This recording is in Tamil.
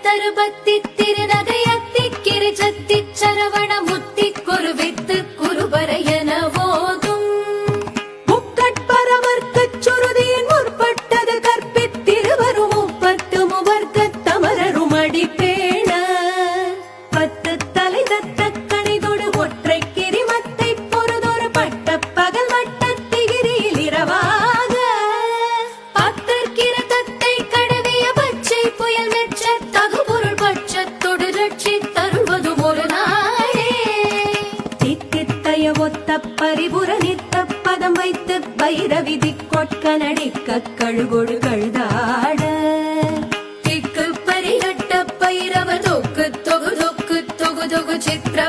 தருபத்தி திருநகையத்தி கிரிஜத்தி சரவண முத்தி குருவித்து குருபரையன போதும் முக்கட்பரவர்க்கச் சுருதியின் முற்பட்டது கற்பித்திருவரும் முப்பத்து முவர்க்கத் தமரரும் அடிப்பேண பத்து தலை தத்த கணிதொடு ஒற்றை கிரிமத்தை பொறுதொரு பட்ட பகல் வட்டத்திகிரியில் இரவாக பத்தற்கிரதத்தை கடவிய பச்சை புயல் மெச்ச தகுபொருள் பட்சத்தொடு ரட்சி தருள்வதும் ஒரு நாளே தித்தித்தய ஒத்த பரிபுர நித்த பதம் வைத்து பைரவிதி கொட்க நடிக்க கழுகொடு கழுதாட திக்கு பரிகட்ட பைரவ தொக்கு தொகு தொகு தொகு தொகு சித்திர